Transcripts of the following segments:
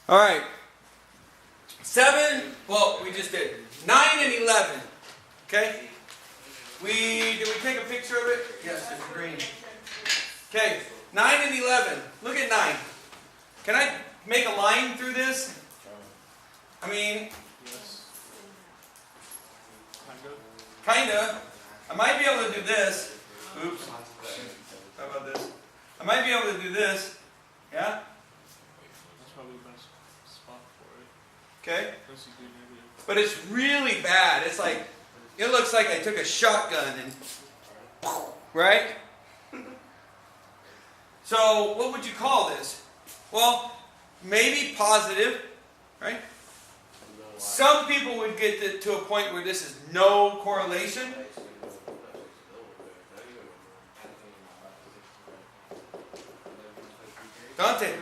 All right. 7, well, we just did. 9 and 11. Okay? Did we take a picture of it? Yes, it's green. Okay, 9 and 11. Look at 9. Can I make a line through this? I mean, kinda. I might be able to do this. Oops. How about this? I might be able to do this. Yeah? That's probably the best spot for it. Okay. But it's really bad. It's like, it looks like I took a shotgun and, right? So, what would you call this? Well, maybe positive, right? Some people would get to a point where this is no correlation. Dante.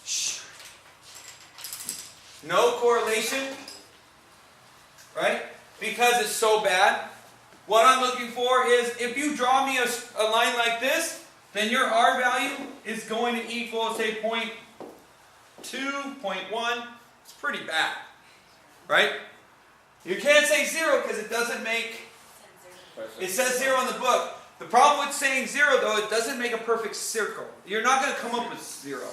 Shh. No correlation, right? Because it's so bad. What I'm looking for is, if you draw me a line like this, then your R value is going to equal, say, 0.2, 0.1. It's pretty bad, right? You can't say 0 because it doesn't make, it says 0 in the book. The problem with saying 0, though, it doesn't make a perfect circle. You're not going to come up with 0.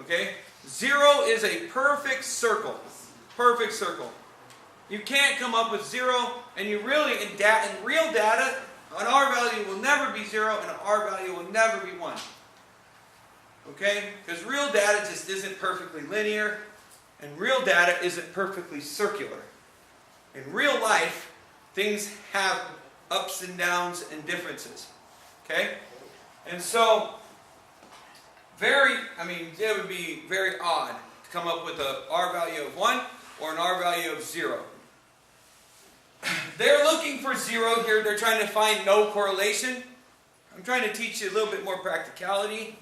Okay? 0 is a perfect circle. Perfect circle. You can't come up with 0, and you really, in real data, an R value will never be 0, and an R value will never be 1. Okay? Because real data just isn't perfectly linear, and real data isn't perfectly circular. In real life, things have ups and downs and differences. Okay? And so, it would be very odd to come up with an R value of 1 or an R value of 0. They're looking for 0 here. They're trying to find no correlation. I'm trying to teach you a little bit more practicality.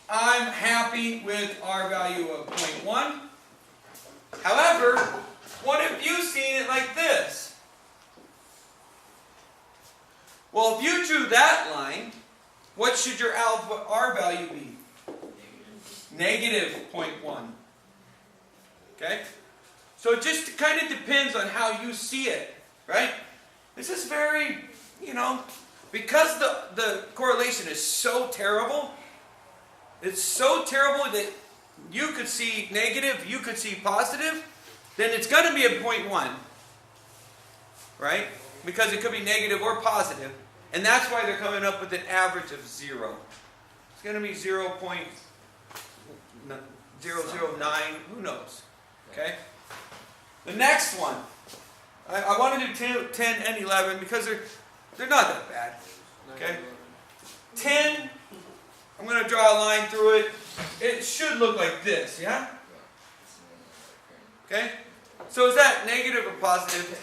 I'm happy with R value of 0.1. However, what if you've seen it like this? Well, if you drew that line, what should your R value be? Negative 0.1. Okay? So it just kind of depends on how you see it, right? This is very, because the correlation is so terrible, it's so terrible that you could see negative, you could see positive, then it's going to be a 0.1, right? Because it could be negative or positive, and that's why they're coming up with an average of 0. It's going to be 0.009, who knows, okay? The next one, I want to do 10 and 11 because they're not that bad. Okay? 10, I'm going to draw a line through it. It should look like this, yeah? Okay? So is that negative or positive?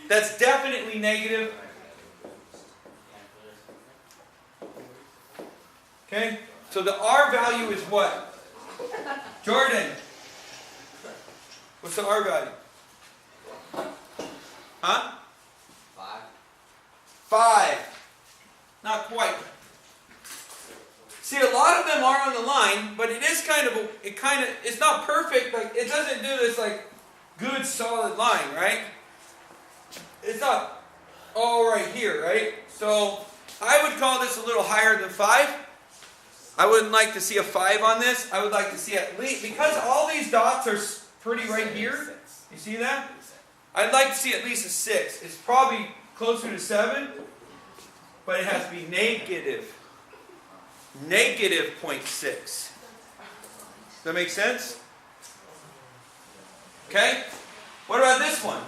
That's definitely negative. Okay? So the R value is what? Jordan. What's the R value? Huh? 5. Not quite. See, a lot of them are on the line, but it is it's not perfect. Like, it doesn't do this like good solid line, right? It's not all right here, right? So I would call this a little higher than 5. I wouldn't like to see a 5 on this. I would like to see at least, because all these dots are pretty right here. You see that? I'd like to see at least a 6. It's probably closer to 7, but it has to be negative. Negative 0.6. Does that make sense? Okay? What about this one?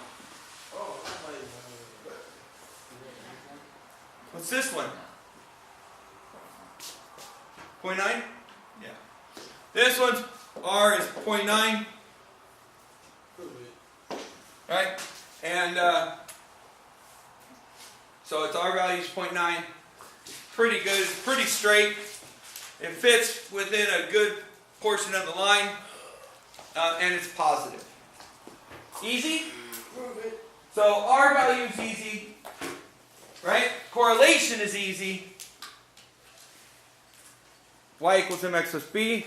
What's this one? 0.9? Yeah. This one's R is 0.9. Right? And so its R value is 0.9. Pretty good. It's pretty straight. It fits within a good portion of the line. And it's positive. Easy? So R value is easy. Right? Correlation is easy. Y equals mx plus b.